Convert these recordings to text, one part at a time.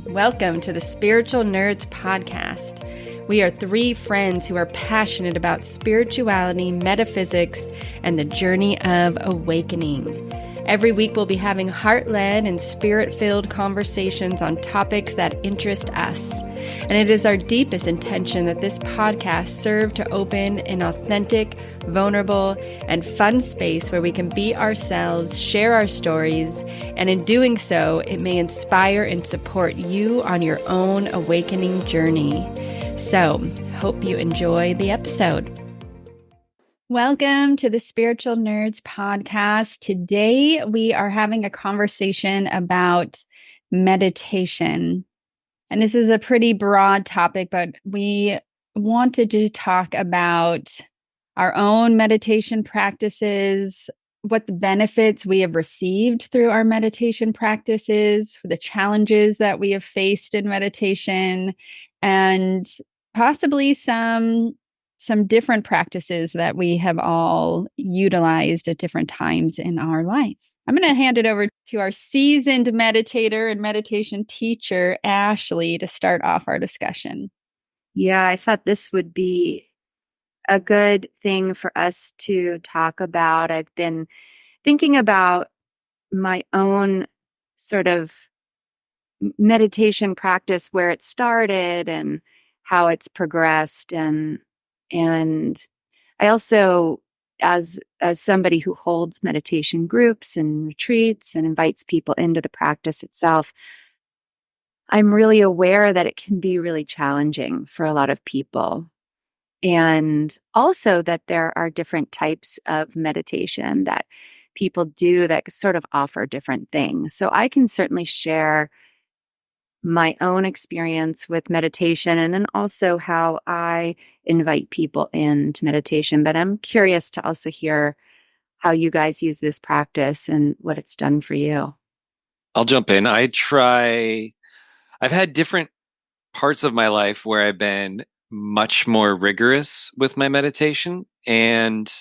Welcome to the Spiritual Nerds Podcast. We are three friends who are passionate about spirituality, metaphysics, and the journey of awakening. Every week we'll be having heart-led and spirit-filled conversations on topics that interest us. And it is our deepest intention that this podcast serve to open an authentic, vulnerable, and fun space where we can be ourselves, share our stories, and in doing so, it may inspire and support you on your own awakening journey. So, hope you enjoy the episode. Welcome to the Spiritual Nerds Podcast. Today, we are having a conversation about meditation. And this is a pretty broad topic, but we wanted to talk about our own meditation practices, what the benefits we have received through our meditation practices, the challenges that we have faced in meditation, and possibly some different practices that we have all utilized at different times in our life. I'm going to hand it over to our seasoned meditator and meditation teacher, Ashley, to start off our discussion. Yeah, I thought this would be a good thing for us to talk about. I've been thinking about my own sort of meditation practice, where it started and how it's progressed. And I also, as somebody who holds meditation groups and retreats and invites people into the practice itself, I'm really aware that it can be really challenging for a lot of people. And also that there are different types of meditation that people do that sort of offer different things. So I can certainly share my own experience with meditation and then also how I invite people into meditation. But I'm curious to also hear how you guys use this practice and what it's done for you. I'll jump in. I've had different parts of my life where I've been much more rigorous with my meditation. And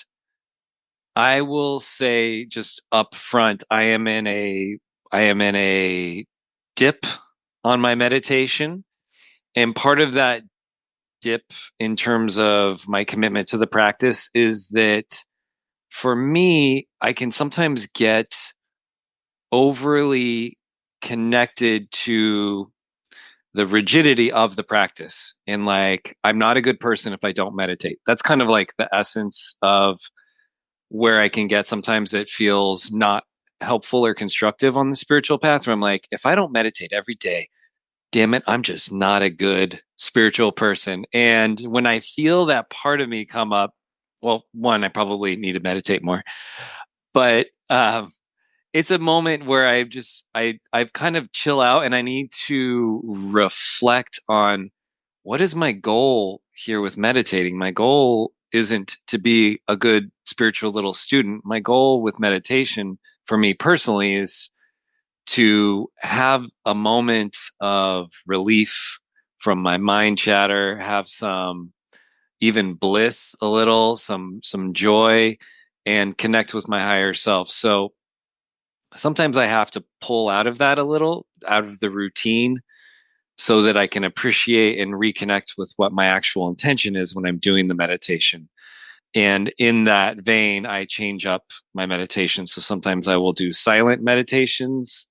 I will say just up front, I am in a dip on my meditation. And part of that dip in terms of my commitment to the practice is that for me, I can sometimes get overly connected to the rigidity of the practice. And like, I'm not a good person if I don't meditate. That's kind of like the essence of where I can get. Sometimes it feels not helpful or constructive on the spiritual path, where I'm like, if I don't meditate every day, damn it, I'm just not a good spiritual person. And when I feel that part of me come up, well, one, I probably need to meditate more, but it's a moment where I've kind of chill out and I need to reflect on what is my goal here with meditating. My goal isn't to be a good spiritual little student. My goal with meditation for me personally is to have a moment of relief from my mind chatter, have some even bliss, a little, some joy, and connect with my higher self. So sometimes I have to pull out of that a little, out of the routine, so that I can appreciate and reconnect with what my actual intention is when I'm doing the meditation. And in that vein, I change up my meditation. So sometimes I will do silent meditations.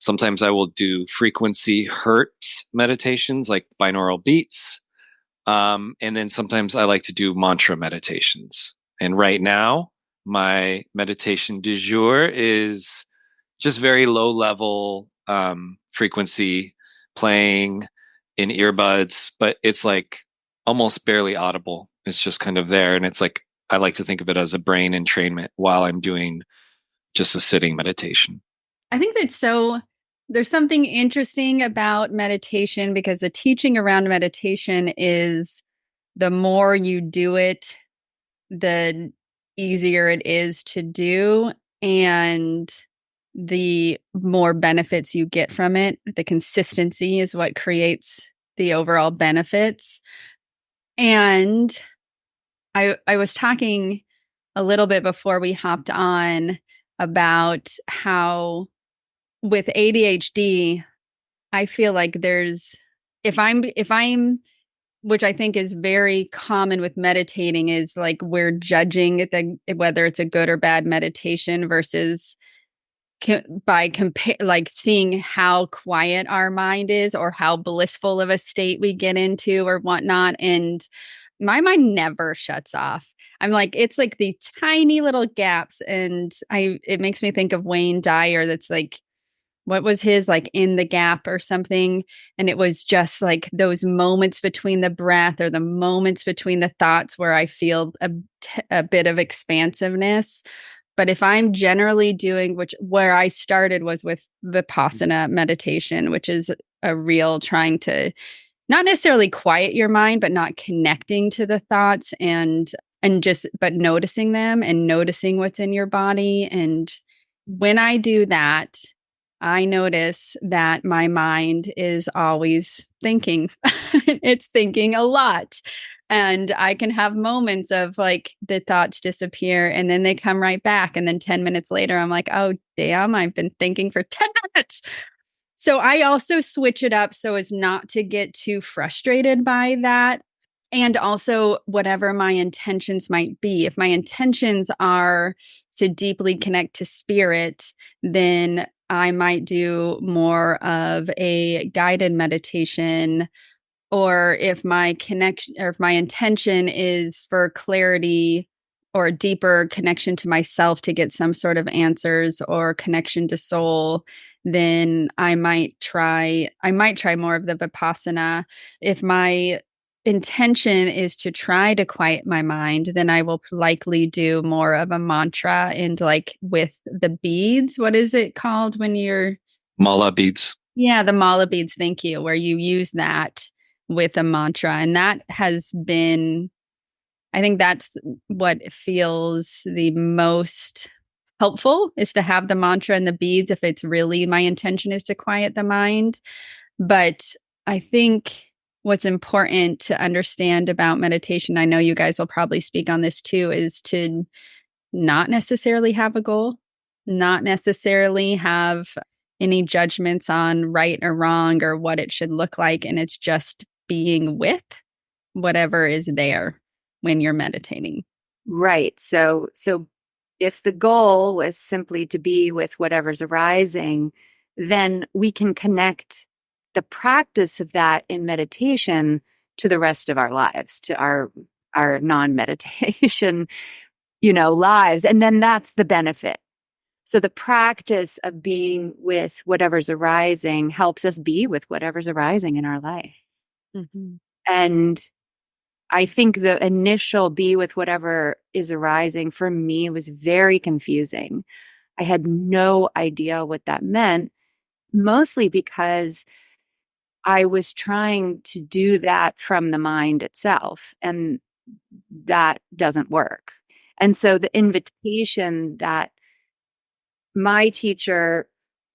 Sometimes I will do frequency hertz meditations, like binaural beats. And then sometimes I like to do mantra meditations. And right now, my meditation du jour is just very low level frequency playing in earbuds, but it's like almost barely audible. It's just kind of there. And it's like, I like to think of it as a brain entrainment while I'm doing just a sitting meditation. I think there's something interesting about meditation, because the teaching around meditation is the more you do it, the easier it is to do, and the more benefits you get from it. The consistency is what creates the overall benefits. And I was talking a little bit before we hopped on about how with ADHD, I feel like if I'm which I think is very common with meditating, is like we're judging whether it's a good or bad meditation versus by compare, like seeing how quiet our mind is or how blissful of a state we get into or whatnot. And my mind never shuts off. I'm like, it's like the tiny little gaps. And it makes me think of Wayne Dyer. That's like, what was his, like, in the gap or something? And it was just like those moments between the breath or the moments between the thoughts where I feel a bit of expansiveness. But if I'm generally doing, where I started was with Vipassana meditation, which is a real trying to not necessarily quiet your mind, but not connecting to the thoughts but noticing them and noticing what's in your body. And when I do that, I notice that my mind is always thinking. It's thinking a lot. And I can have moments of like the thoughts disappear and then they come right back. And then 10 minutes later, I'm like, oh, damn, I've been thinking for 10 minutes. So I also switch it up so as not to get too frustrated by that. And also, whatever my intentions might be. If my intentions are to deeply connect to spirit, then I might do more of a guided meditation. Or if my connection or if my intention is for clarity or a deeper connection to myself to get some sort of answers or connection to soul, then I might try more of the Vipassana. If my intention is to try to quiet my mind, then I will likely do more of a mantra and like with the beads. What is it called when you're Mala beads. Yeah, the mala beads, thank you, where you use that with a mantra. And that has been, I think that's what feels the most helpful, is to have the mantra and the beads if it's really my intention is to quiet the mind. But I think what's important to understand about meditation, I know you guys will probably speak on this too, is to not necessarily have a goal, not necessarily have any judgments on right or wrong or what it should look like. And it's just being with whatever is there when you're meditating. Right. So if the goal was simply to be with whatever's arising, then we can connect the practice of that in meditation to the rest of our lives, to our non-meditation, lives. And then that's the benefit. So the practice of being with whatever's arising helps us be with whatever's arising in our life. Mm-hmm. And I think the initial be with whatever is arising for me was very confusing. I had no idea what that meant, mostly because I was trying to do that from the mind itself, and that doesn't work. And so the invitation that my teacher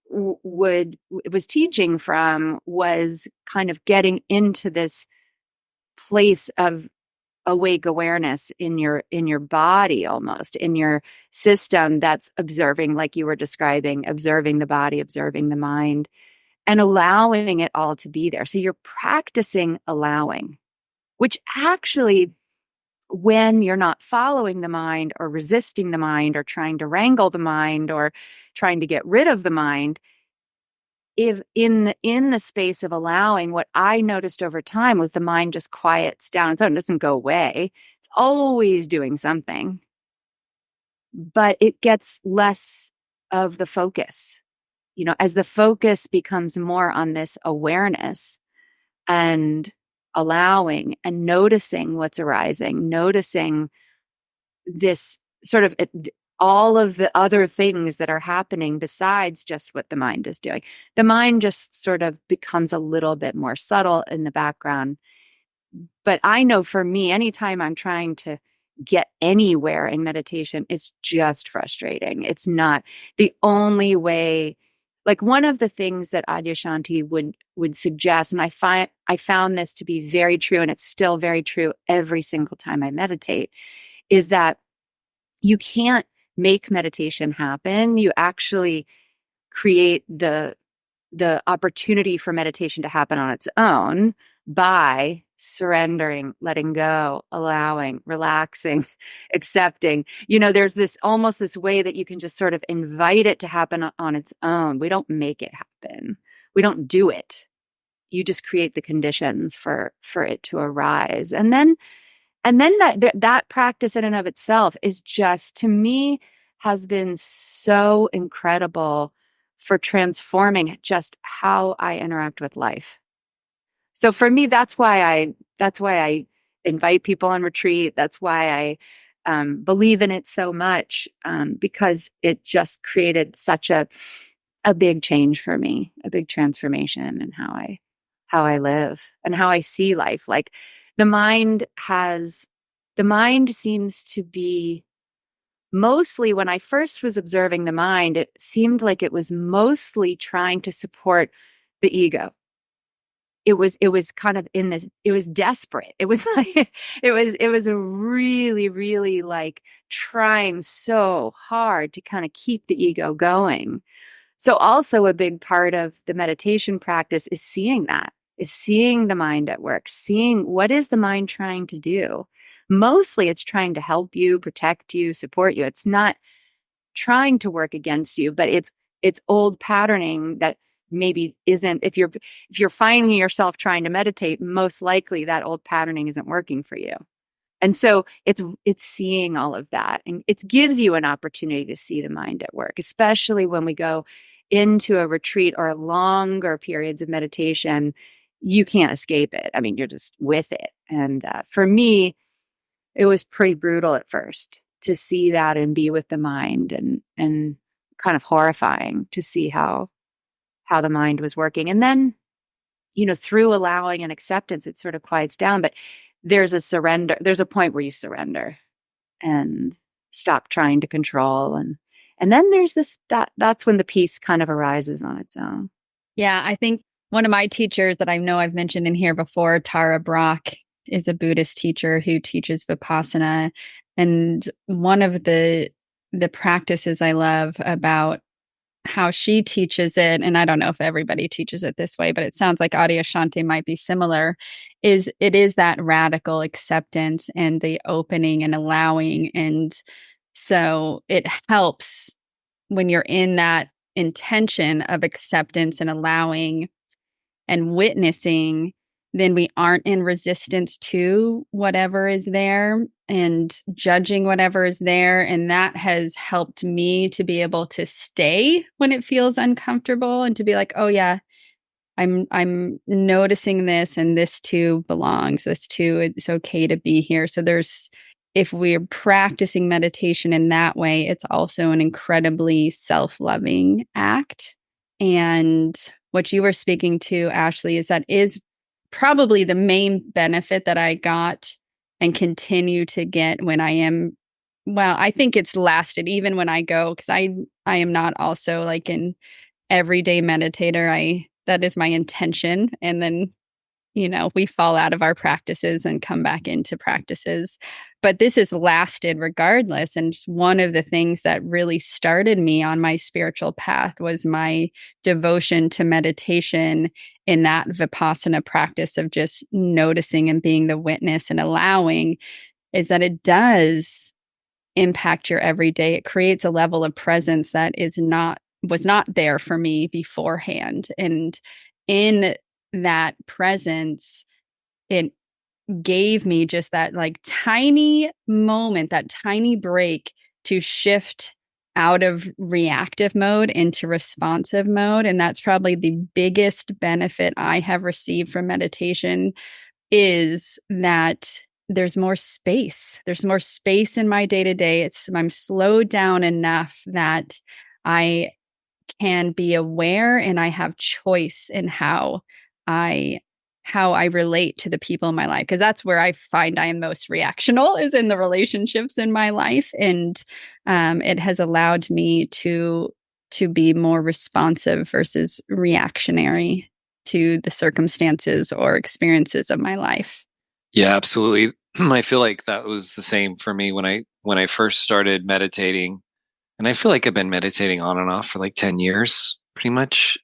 was teaching from was kind of getting into this place of awake awareness in your body, almost in your system, that's observing, like you were describing, observing the body, observing the mind, and allowing it all to be there. So you're practicing allowing, which actually, when you're not following the mind or resisting the mind or trying to wrangle the mind or trying to get rid of the mind, if in the space of allowing, what I noticed over time was the mind just quiets down. So it doesn't go away. It's always doing something, but it gets less of the focus. As the focus becomes more on this awareness and allowing and noticing what's arising, noticing this sort of all of the other things that are happening besides just what the mind is doing. The mind just sort of becomes a little bit more subtle in the background. But I know for me, anytime I'm trying to get anywhere in meditation, it's just frustrating. It's not the only way. Like, one of the things that Adyashanti would suggest, and I found this to be very true, and it's still very true every single time I meditate, is that you can't make meditation happen. You actually create the the opportunity for meditation to happen on its own by surrendering, letting go, allowing, relaxing, accepting. There's this almost this way that you can just sort of invite it to happen on its own. We don't make it happen. We don't do it. You just create the conditions for it to arise. And then that practice in and of itself is just, to me, has been so incredible for transforming just how I interact with life. So for me, that's why I invite people on retreat. That's why I believe in it so much, because it just created such a big change for me, a big transformation in how I live and how I see life. Like the mind seems to be mostly, when I first was observing the mind, it seemed like it was mostly trying to support the ego. It was kind of in this, it was desperate. It was like, it was a really, really like trying so hard to kind of keep the ego going. So also a big part of the meditation practice is seeing the mind at work, seeing what is the mind trying to do. Mostly it's trying to help you, protect you, support you. It's not trying to work against you, but it's old patterning that maybe isn't, if you're finding yourself trying to meditate, most likely that old patterning isn't working for you. And so it's seeing all of that, and it gives you an opportunity to see the mind at work, especially when we go into a retreat or longer periods of meditation. You can't escape it. I mean, you're just with it. And for me, it was pretty brutal at first to see that and be with the mind, and kind of horrifying to see how the mind was working. And then, through allowing and acceptance, it sort of quiets down. But there's a surrender. There's a point where you surrender and stop trying to control. And then there's that's when the peace kind of arises on its own. Yeah, I think one of my teachers that I know I've mentioned in here before, Tara Brach, is a Buddhist teacher who teaches Vipassana. And one of the practices I love about how she teaches it, and I don't know if everybody teaches it this way, but it sounds like Adyashanti might be similar, is that radical acceptance and the opening and allowing. And so it helps when you're in that intention of acceptance and allowing and witnessing, then we aren't in resistance to whatever is there and judging whatever is there. And that has helped me to be able to stay when it feels uncomfortable, and to be like, oh yeah, I'm noticing this, and this too belongs. This too, it's okay to be here. So if we're practicing meditation in that way, it's also an incredibly self-loving act. And what you were speaking to, Ashley, is probably the main benefit that I got and continue to get when I am, well, I think it's lasted even when I go, because I am not also like an everyday meditator. That is my intention. And then, we fall out of our practices and come back into practices. But this has lasted regardless. And just one of the things that really started me on my spiritual path was my devotion to meditation, in that Vipassana practice of just noticing and being the witness and allowing, is that it does impact your everyday. It creates a level of presence that was not there for me beforehand. And in that presence, it gave me just that like tiny moment, that tiny break to shift out of reactive mode into responsive mode. And that's probably the biggest benefit I have received from meditation, is that there's more space. There's more space in my day-to-day. I'm slowed down enough that I can be aware, and I have choice in how I relate to the people in my life, because that's where I find I am most reactional, is in the relationships in my life. And it has allowed me to be more responsive versus reactionary to the circumstances or experiences of my life. Yeah, absolutely. I feel like that was the same for me when I first started meditating. And I feel like I've been meditating on and off for like 10 years, pretty much.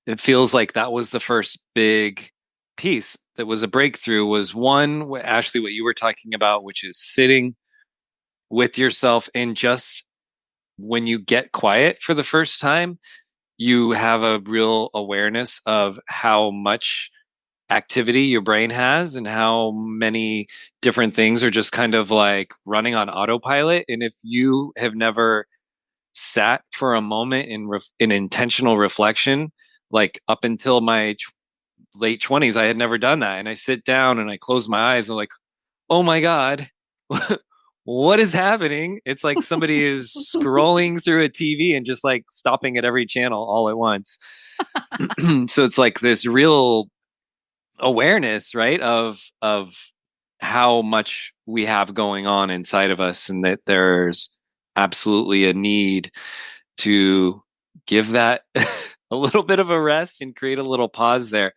it feels like that was the first big piece that was a breakthrough. Was one, Ashley, what you were talking about, which is sitting with yourself, and just when you get quiet for the first time, you have a real awareness of how much activity your brain has and how many different things are just kind of like running on autopilot. And if you have never sat for a moment in intentional reflection, like up until my late 20s, I had never done that. And I sit down and I close my eyes and I'm like, oh my God, what is happening? It's like somebody is scrolling through a TV and just like stopping at every channel all at once. So it's like this real awareness, right, of how much we have going on inside of us, and that there's absolutely a need to give that a little bit of a rest and create a little pause there.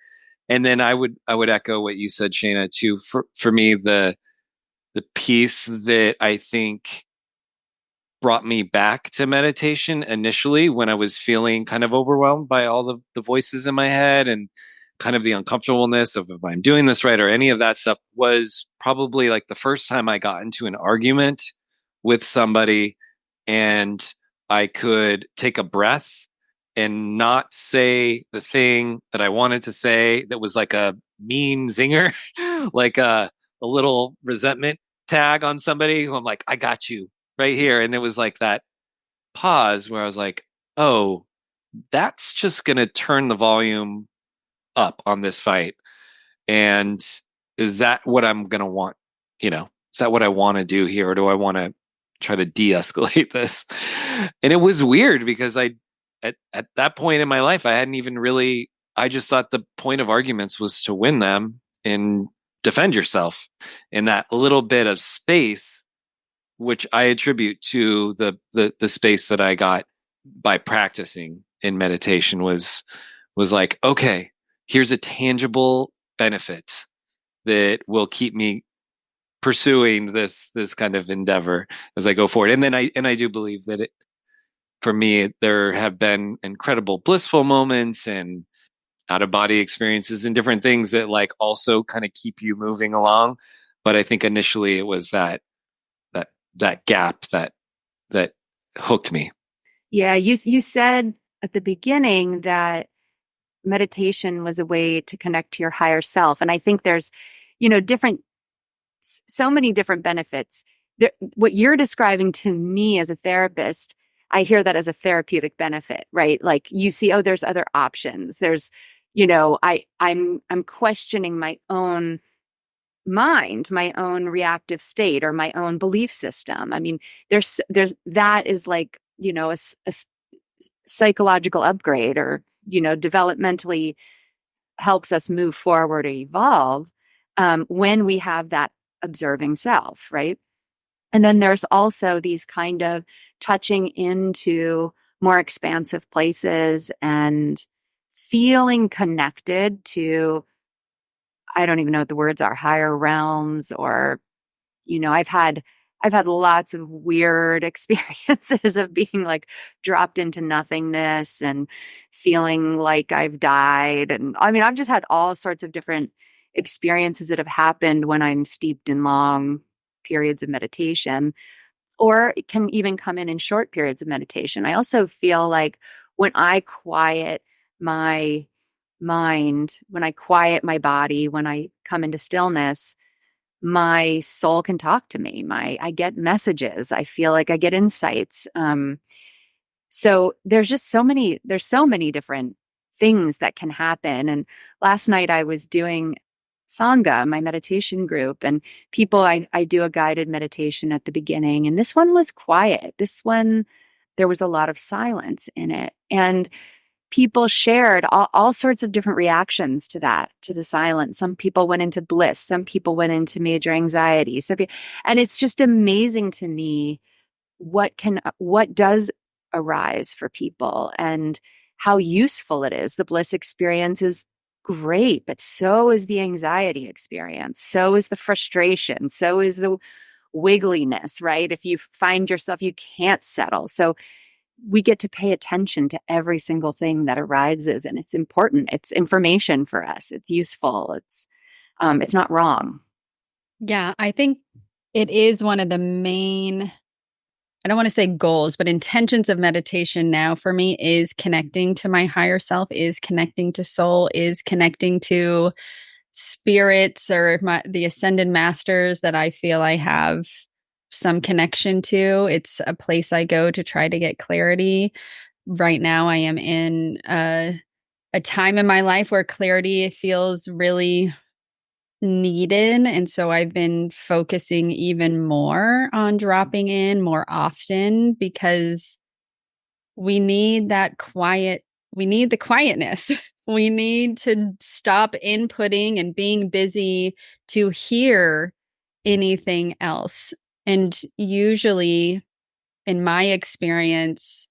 And then I would echo what you said, Shayna, too. For me, the piece that I think brought me back to meditation initially, when I was feeling kind of overwhelmed by all the voices in my head and kind of the uncomfortableness of if I'm doing this right or any of that stuff, was probably like the first time I got into an argument with somebody and I could take a breath and not say the thing that I wanted to say that was like a mean zinger, like a little resentment tag on somebody who I'm like, I got you right here. And it was like that pause where I was like, oh, that's just going to turn the volume up on this fight. And is that what I'm going to want? Is that what I want to do here? Or do I want to try to de escalate this? And it was weird because at that point in my life, I hadn't even really, I just thought the point of arguments was to win them and defend yourself in that little bit of space, which I attribute to the space that I got by practicing in meditation. Was like, okay, here's a tangible benefit that will keep me pursuing this kind of endeavor as I go forward. And then I do believe that for me, there have been incredible blissful moments and out of body experiences and different things that like also kind of keep you moving along. But I think initially it was that that gap that hooked me. Yeah, you said at the beginning that meditation was a way to connect to your higher self. And I think there's, different, so many different benefits. What you're describing to me as a therapist, I hear that as a therapeutic benefit, right? Like you see, oh, there's other options. There's, I'm questioning my own mind, my own reactive state or my own belief system. I mean, there's that is like, a psychological upgrade, or, developmentally helps us move forward or evolve when we have that observing self, right? And then there's also these kind of touching into more expansive places and feeling connected to, I don't even know what the words are, higher realms, or, I've had lots of weird experiences of being like dropped into nothingness and feeling like I've died. And I mean, I've just had all sorts of different experiences that have happened when I'm steeped in long periods of meditation, or it can even come in short periods of meditation. I also feel like when I quiet my mind, when I quiet my body, when I come into stillness, my soul can talk to me. I get messages. I feel like I get insights. So there's so many different things that can happen. And last night I was doing Sangha, my meditation group, and I do a guided meditation at the beginning. And this one was quiet. This one, there was a lot of silence in it. And people shared all sorts of different reactions to that, to the silence. Some people went into bliss. Some people went into major anxiety. And it's just amazing to me what does arise for people and how useful it is. The bliss experience is great, but so is the anxiety experience. So is the frustration. So is the wiggliness, right? If you find yourself, you can't settle. So we get to pay attention to every single thing that arises, and it's important. It's information for us. It's useful. It's not wrong. Yeah, I think it is one of the main, I don't want to say goals, but intentions of meditation now for me is connecting to my higher self, is connecting to soul, is connecting to spirits or the ascended masters that I feel I have some connection to. It's a place I go to try to get clarity. Right now, I am in a time in my life where clarity feels really needed. And so I've been focusing even more on dropping in more often because we need that quiet. We need the quietness. We need to stop inputting and being busy to hear anything else. And usually, in my experience,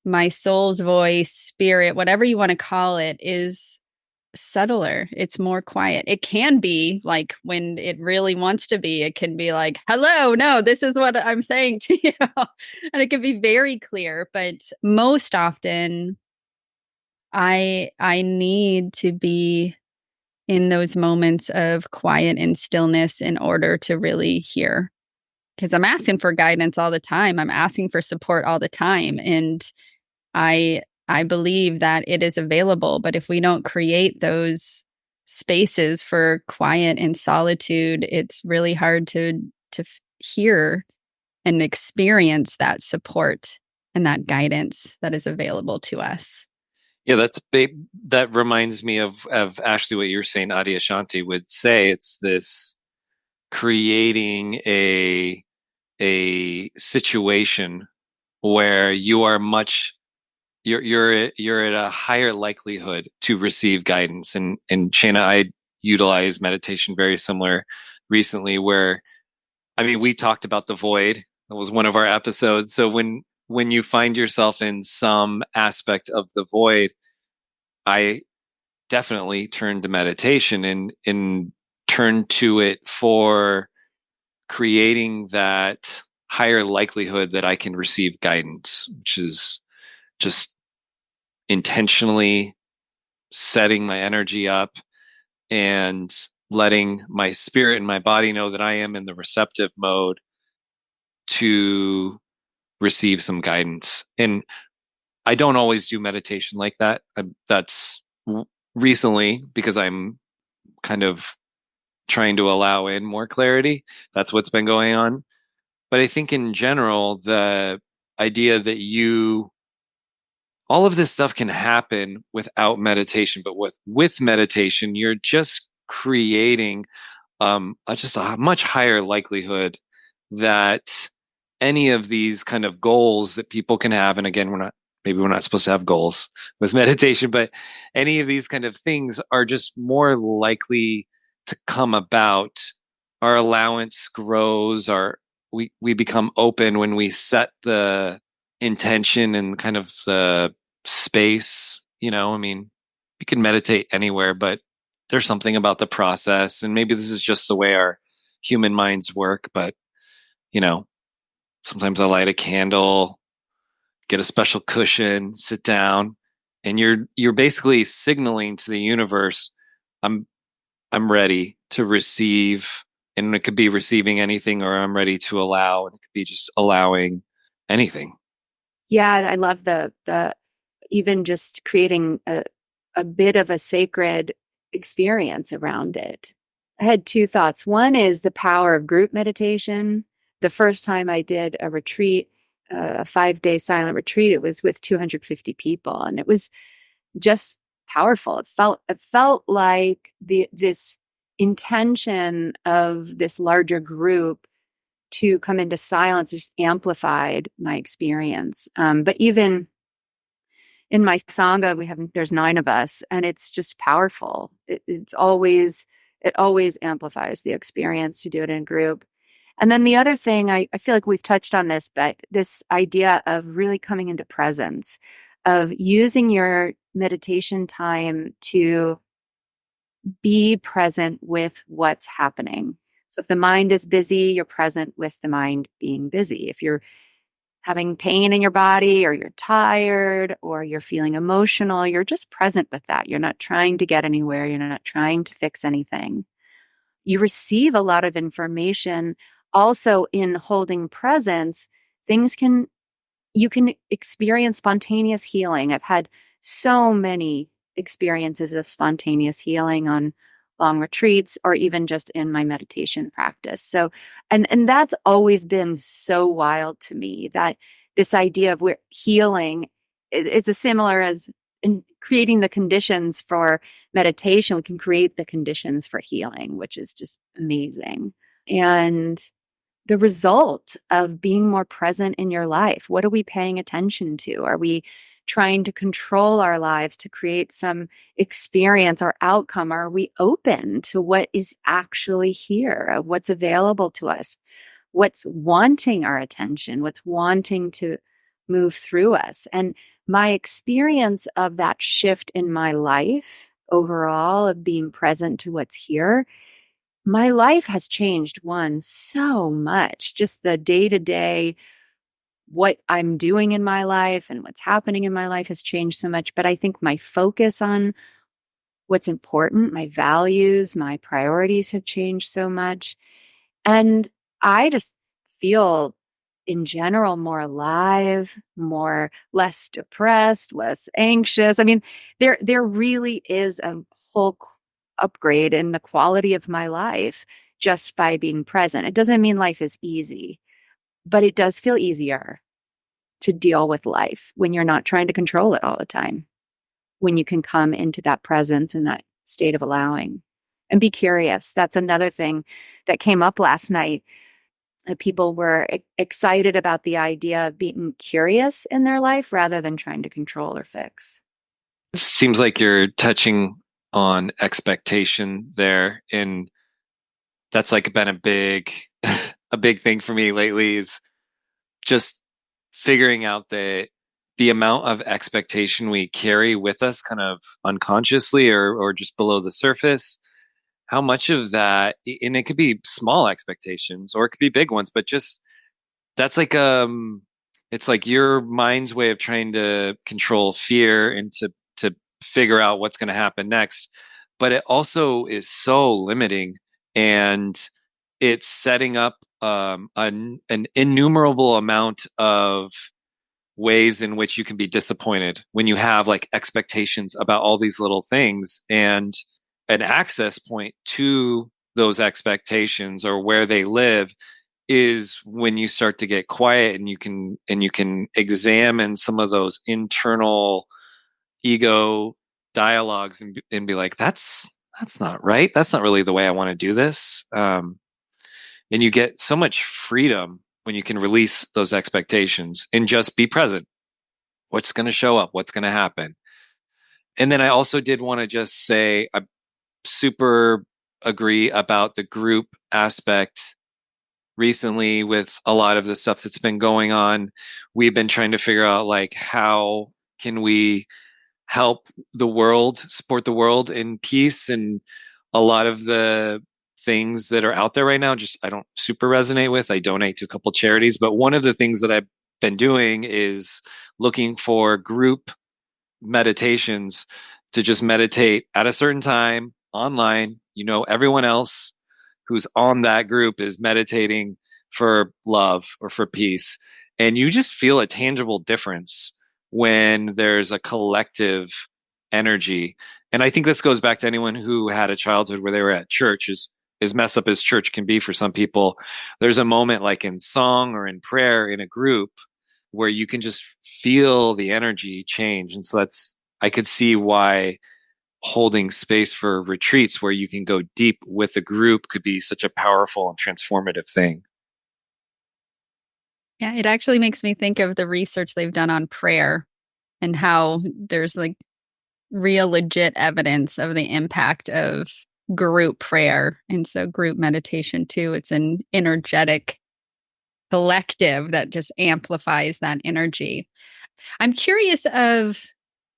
my soul's voice, spirit, whatever you want to call it, is subtler. It's more quiet. It can be like when it really wants to be, it can be like, hello, no, this is what I'm saying to you. And it can be very clear. But most often, I need to be in those moments of quiet and stillness in order to really hear. Because I'm asking for guidance all the time. I'm asking for support all the time. And I believe that it is available, but if we don't create those spaces for quiet and solitude, it's really hard to hear and experience that support and that guidance that is available to us. Yeah, that reminds me of actually what you were saying. Adi Ashanti would say it's this creating a situation where you're at a higher likelihood to receive guidance. And Shana, I utilize meditation very similar recently where, I mean, we talked about the void. That was one of our episodes. So when you find yourself in some aspect of the void, I definitely turn to meditation and turn to it for creating that higher likelihood that I can receive guidance, which is just intentionally setting my energy up and letting my spirit and my body know that I am in the receptive mode to receive some guidance. And I don't always do meditation like that. That's recently because I'm kind of trying to allow in more clarity. That's what's been going on. But I think in general, the idea that all of this stuff can happen without meditation, but with meditation, you're just creating just a much higher likelihood that any of these kind of goals that people can have, and again, maybe we're not supposed to have goals with meditation, but any of these kind of things are just more likely to come about. Our allowance grows, we become open when we set the intention and kind of the space. I mean, you can meditate anywhere, but there's something about the process, and maybe this is just the way our human minds work, but you know sometimes I light a candle, get a special cushion, sit down, and you're basically signaling to the universe, i'm I'm ready to receive. And it could be receiving anything, or I'm ready to allow, and it could be just allowing anything. Yeah, I love the even just creating a bit of a sacred experience around it. I had two thoughts. One is the power of group meditation. The first time I did a retreat, a 5-day silent retreat, it was with 250 people, and it was just powerful. It felt like this intention of this larger group to come into silence just amplified my experience. But even in my sangha, there's 9 of us, and it's just powerful. It always amplifies the experience to do it in a group. And then the other thing, I feel like we've touched on this, but this idea of really coming into presence, of using your meditation time to be present with what's happening. So if the mind is busy, you're present with the mind being busy. If you're having pain in your body, or you're tired, or you're feeling emotional, you're just present with that. You're not trying to get anywhere. You're not trying to fix anything. You receive a lot of information. Also, in holding presence, you can experience spontaneous healing. I've had so many experiences of spontaneous healing on long retreats or even just in my meditation practice. So, and that's always been so wild to me, that this idea of where healing, it's as similar as in creating the conditions for meditation. We can create the conditions for healing, which is just amazing. And the result of being more present in your life. What are we paying attention to? Are we trying to control our lives to create some experience or outcome? Are we open to what is actually here, what's available to us, what's wanting our attention, what's wanting to move through us? And my experience of that shift in my life overall, of being present to what's here, my life has changed, so much. Just the day to day, what I'm doing in my life and what's happening in my life has changed so much. But I think my focus on what's important, my values, my priorities have changed so much. And I just feel in general more alive, less depressed, less anxious. I mean, there really is a whole upgrade in the quality of my life just by being present. It doesn't mean life is easy, but it does feel easier to deal with life when you're not trying to control it all the time, when you can come into that presence and that state of allowing and be curious. That's another thing that came up last night. People were excited about the idea of being curious in their life rather than trying to control or fix. It seems like you're touching on expectation there, and that's like been a big a big thing for me lately, is just figuring out the amount of expectation we carry with us kind of unconsciously or just below the surface. How much of that, and it could be small expectations or it could be big ones, but just that's like it's like your mind's way of trying to control fear and to figure out what's going to happen next. But it also is so limiting, and it's setting up an innumerable amount of ways in which you can be disappointed when you have like expectations about all these little things. And an access point to those expectations, or where they live, is when you start to get quiet and you can examine some of those internal ego dialogues, and be like, that's not right, that's not really the way I want to do this. And you get so much freedom when you can release those expectations and just be present. What's going to show up? What's going to happen? And then I also did want to just say I super agree about the group aspect. Recently, with a lot of the stuff that's been going on, we've been trying to figure out like how can we help the world, support the world in peace. And a lot of the things that are out there right now, just I don't super resonate with. I donate to a couple charities, but one of the things that I've been doing is looking for group meditations to just meditate at a certain time online. Everyone else who's on that group is meditating for love or for peace. And you just feel a tangible difference when there's a collective energy. And I think this goes back to anyone who had a childhood where they were at church. As messed up as church can be for some people, there's a moment like in song or in prayer in a group where you can just feel the energy change. And so I could see why holding space for retreats where you can go deep with a group could be such a powerful and transformative thing. Yeah, it actually makes me think of the research they've done on prayer and how there's like real legit evidence of the impact of group prayer. And so group meditation too, it's an energetic collective that just amplifies that energy. I'm curious of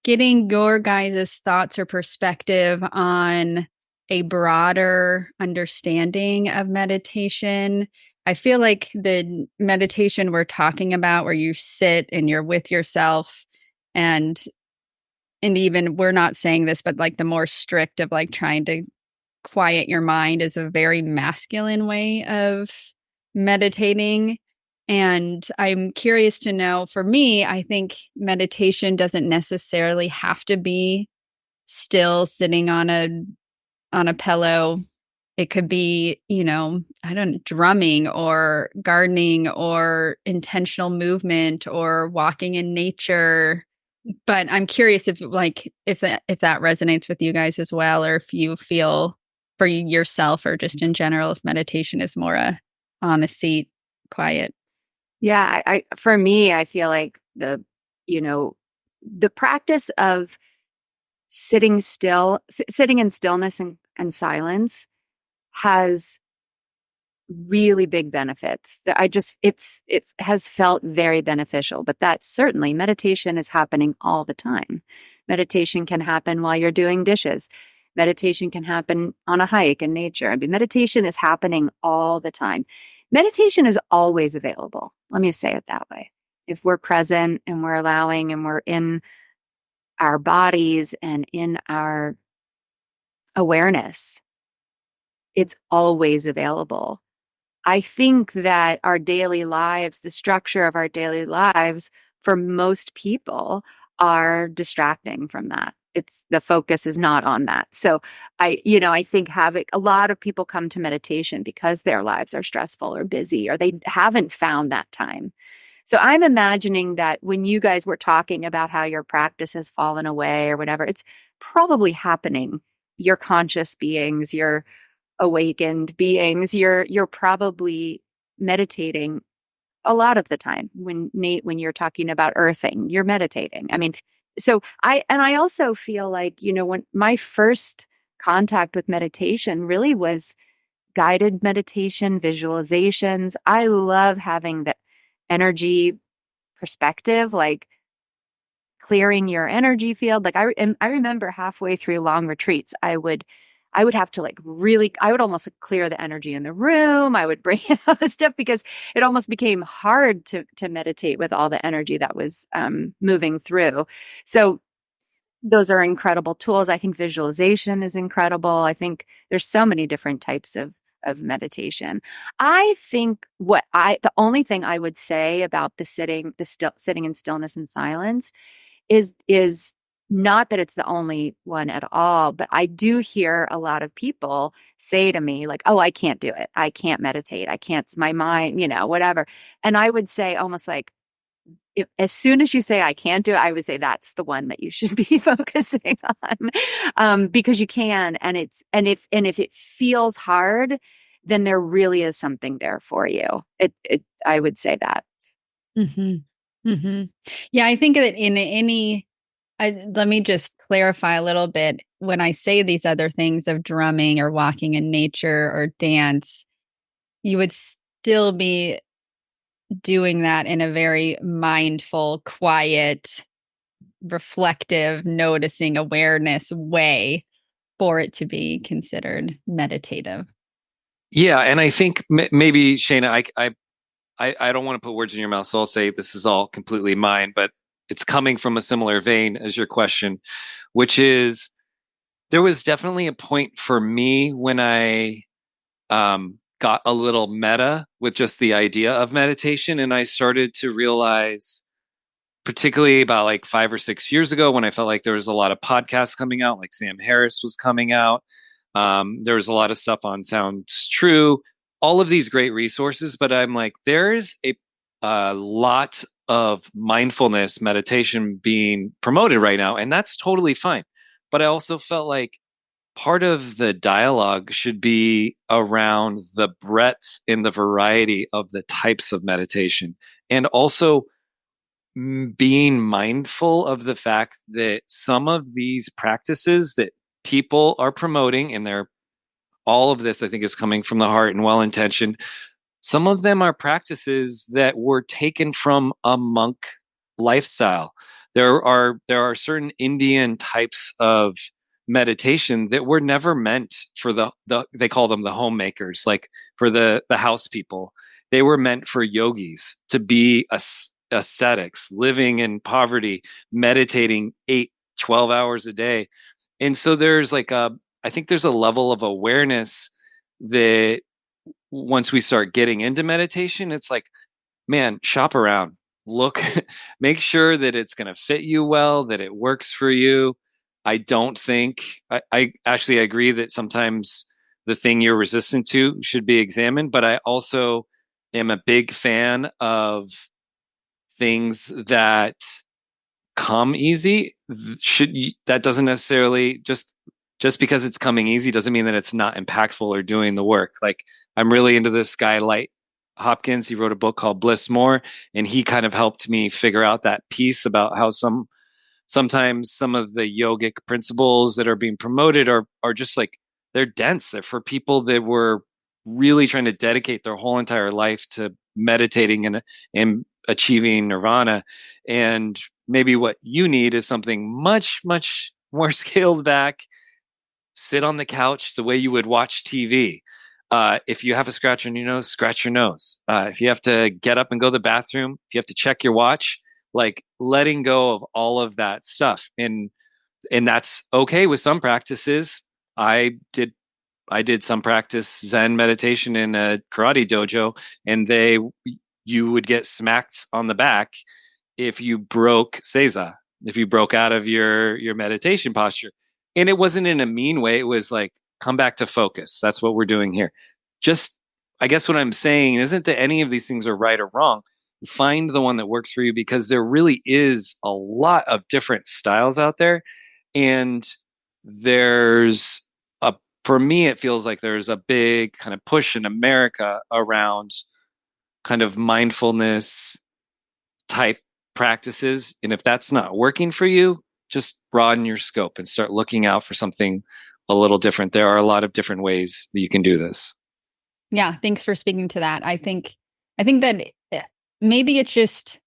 getting your guys' thoughts or perspective on a broader understanding of meditation. I feel like the meditation we're talking about, where you sit and you're with yourself, and even we're not saying this, but like the more strict of like trying to quiet your mind is a very masculine way of meditating. And I'm curious to know, for me, I think meditation doesn't necessarily have to be still sitting on a pillow. It could be, I don't know, drumming or gardening or intentional movement or walking in nature. But I'm curious if that resonates with you guys as well, or if you feel for yourself or just in general, if meditation is more on the seat, quiet. Yeah, I for me, I feel like the practice of sitting in stillness and silence has really big benefits. That I just it has felt very beneficial. But that certainly meditation is happening all the time. Meditation can happen while you're doing dishes. Meditation can happen on a hike in nature. I mean, meditation is happening all the time. Meditation is always available. Let me say it that way. If we're present and we're allowing and we're in our bodies and in our awareness, it's always available. I think that our daily lives, the structure of our daily lives for most people are distracting from that. It's the focus is not on that. So I think having a lot of people come to meditation because their lives are stressful or busy or they haven't found that time. So I'm imagining that when you guys were talking about how your practice has fallen away or whatever, it's probably happening. Your conscious beings, your awakened beings, you're probably meditating a lot of the time. When you're talking about earthing, you're meditating. I mean, so I also feel like, when my first contact with meditation really was guided meditation, visualizations. I love having the energy perspective, like clearing your energy field. Like I remember halfway through long retreats, I would have to I would almost clear the energy in the room. I would bring out the stuff because it almost became hard to meditate with all the energy that was moving through. So those are incredible tools. I think visualization is incredible. I think there's so many different types of meditation. I think the only thing I would say about sitting in stillness and silence is not that it's the only one at all, but I do hear a lot of people say to me like, "Oh, I can't do it. I can't meditate. I can't, my mind, whatever." And I would say almost like, as soon as you say I can't do it, I would say that's the one that you should be focusing on, because you can, and if it feels hard, then there really is something there for you. I would say that. Mm-hmm. Mm-hmm. Yeah, I think that let me just clarify a little bit. When I say these other things of drumming or walking in nature or dance, you would still be doing that in a very mindful, quiet, reflective, noticing awareness way for it to be considered meditative. Yeah, and I think maybe Shayna, I don't want to put words in your mouth, so I'll say this is all completely mine, but it's coming from a similar vein as your question, which is there was definitely a point for me when I got a little meta with just the idea of meditation, and I started to realize, particularly about like 5 or 6 years ago, when I felt like there was a lot of podcasts coming out, like Sam Harris was coming out. There was a lot of stuff on Sounds True, all of these great resources. But I'm like, there's a lot of mindfulness meditation being promoted right now, and that's totally fine. But I also felt like part of the dialogue should be around the breadth and the variety of the types of meditation, and also being mindful of the fact that some of these practices that people are promoting, and they're all of this I think is coming from the heart and well intentioned, some of them are practices that were taken from a monk lifestyle. There are certain Indian types of meditation that were never meant for the they call them the homemakers, like for the house people. They were meant for yogis to be ascetics, living in poverty, meditating 12 hours a day. And so there's like I think there's a level of awareness that once we start getting into meditation, it's like, man, shop around, look, make sure that it's going to fit you well, that it works for you. I don't think, I actually agree that sometimes the thing you're resistant to should be examined, but I also am a big fan of things that come easy. That doesn't necessarily just because it's coming easy doesn't mean that it's not impactful or doing the work. Like, I'm really into this guy Light Hopkins. He wrote a book called Bliss More, and he kind of helped me figure out that piece about how sometimes some of the yogic principles that are being promoted are just like, they're dense. They're for people that were really trying to dedicate their whole entire life to meditating and achieving nirvana. And maybe what you need is something much, much more scaled back. Sit on the couch the way you would watch TV. If you have a scratch on your nose, scratch your nose. If you have to get up and go to the bathroom, if you have to check your watch, like letting go of all of that stuff. And that's okay with some practices. I did some practice Zen meditation in a karate dojo, and you would get smacked on the back if you broke seiza, if you broke out of your meditation posture. And it wasn't in a mean way. It was like, come back to focus. That's what we're doing here. Just, I guess what I'm saying isn't that any of these things are right or wrong. Find the one that works for you, because there really is a lot of different styles out there. And there's a, for me, it feels like there's a big kind of push in America around kind of mindfulness type practices. And if that's not working for you, just broaden your scope and start looking out for something a little different. There are a lot of different ways that you can do this. Yeah, thanks for speaking to that. I think that maybe it's just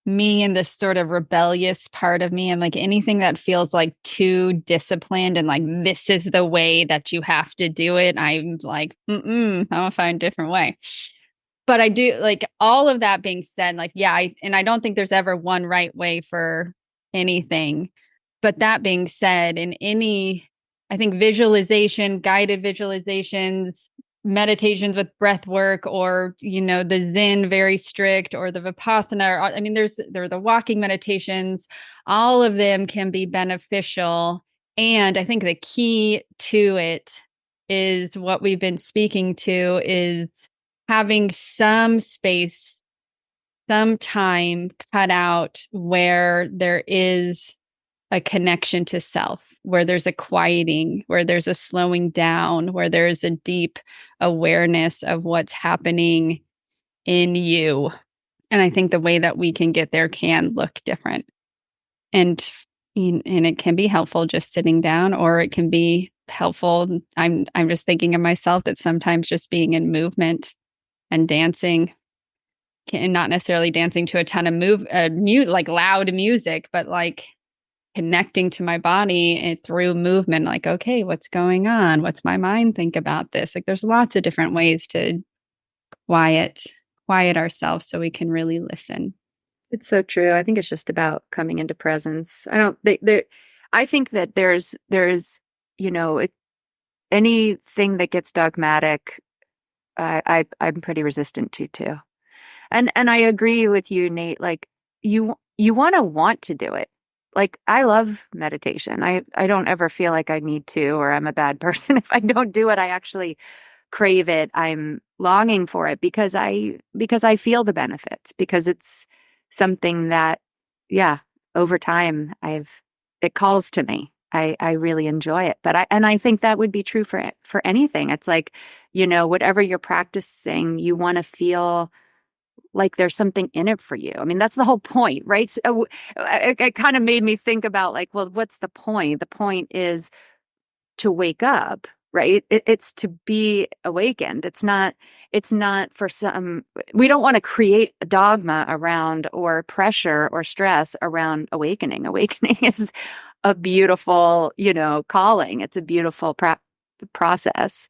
me and this sort of rebellious part of me. I'm like, anything that feels like too disciplined and like this is the way that you have to do it, I'm like, I'm gonna find a different way. But I do, like, all of that being said, like, yeah, I don't think there's ever one right way for anything. But that being said, I think visualization, guided visualizations, meditations with breath work, or, the Zen very strict, or the Vipassana, I mean, there are the walking meditations, all of them can be beneficial. And I think the key to it is what we've been speaking to, is having some space, some time cut out where there is a connection to self, where there's a quieting, where there's a slowing down, where there's a deep awareness of what's happening in you. And I think the way that we can get there can look different. And it can be helpful just sitting down, or it can be helpful. I'm just thinking of myself that sometimes just being in movement and dancing, and not necessarily dancing to a ton of like loud music, but like connecting to my body and through movement, like, okay, what's going on? What's my mind think about this? Like, there's lots of different ways to quiet ourselves so we can really listen. It's so true. I think it's just about coming into presence. I think that there's, anything that gets dogmatic, I'm pretty resistant to too. And I agree with you, Nate. Like, you want to do it. Like, I love meditation. I don't ever feel like I need to, or I'm a bad person if I don't do it. I actually crave it. I'm longing for it because I feel the benefits, because it's something that, yeah, over time it calls to me. I really enjoy it. But I think that would be true for anything. It's like, whatever you're practicing, you want to feel like there's something in it for you. I mean, that's the whole point, right? So it kind of made me think about, like, well, what's the point? The point is to wake up, right? It's to be awakened. It's not for some, we don't want to create a dogma around, or pressure or stress around awakening. Awakening is a beautiful, calling. It's a beautiful process.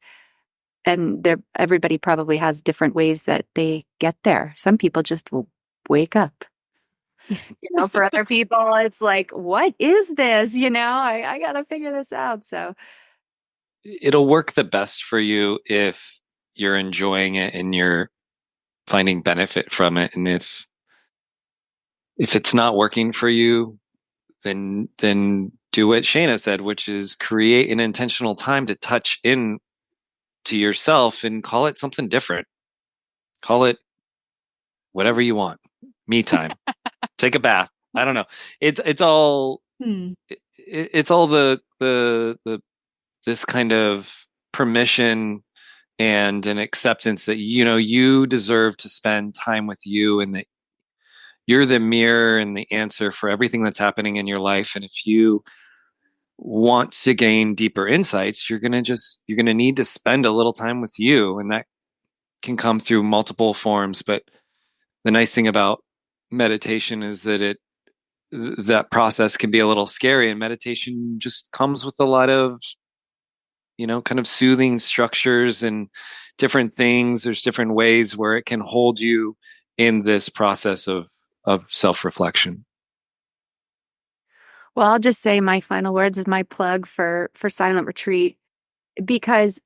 and everybody probably has different ways that they get there. Some people just will wake up. For other people, it's like, what is this? I got to figure this out. So It'll work the best for you if you're enjoying it and you're finding benefit from it. And if it's not working for you, then do what Shayna said, which is create an intentional time to touch in to yourself and call it something different. Call it whatever you want. Me time. Take a bath. I don't know. It's all it's all the this kind of permission and an acceptance that you deserve to spend time with you, and that you're the mirror and the answer for everything that's happening in your life. And if you want to gain deeper insights, you're going to need to spend a little time with you, and that can come through multiple forms. But the nice thing about meditation is that that process can be a little scary, and meditation just comes with a lot of kind of soothing structures and different things. There's different ways where it can hold you in this process of self-reflection. Well, I'll just say my final words is my plug for Silent Retreat, because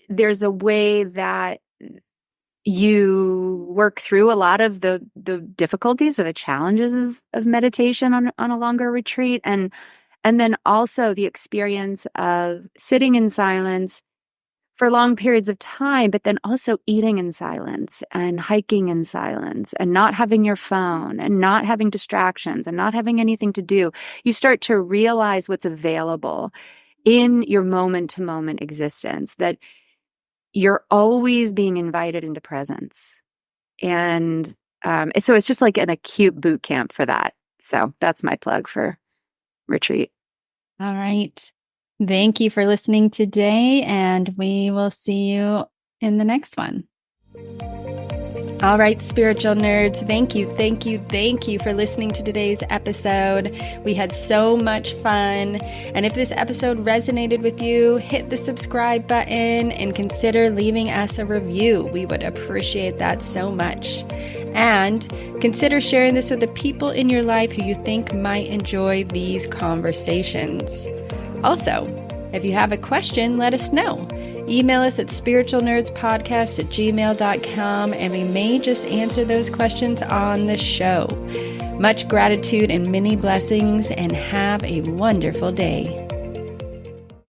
there's a way that you work through a lot of the difficulties or the challenges of meditation on a longer retreat, and then also the experience of sitting in silence for long periods of time, but then also eating in silence and hiking in silence and not having your phone and not having distractions and not having anything to do. You start to realize what's available in your moment-to-moment existence, that you're always being invited into presence. And so it's just like an acute boot camp for that. So that's my plug for retreat. All right. Thank you for listening today, and we will see you in the next one. All right, spiritual nerds, thank you for listening to today's episode. We had so much fun. And if this episode resonated with you, hit the subscribe button and consider leaving us a review. We would appreciate that so much. And consider sharing this with the people in your life who you think might enjoy these conversations. Also, if you have a question, let us know. Email us at spiritualnerdspodcast@gmail.com, and we may just answer those questions on the show. Much gratitude and many blessings, and have a wonderful day.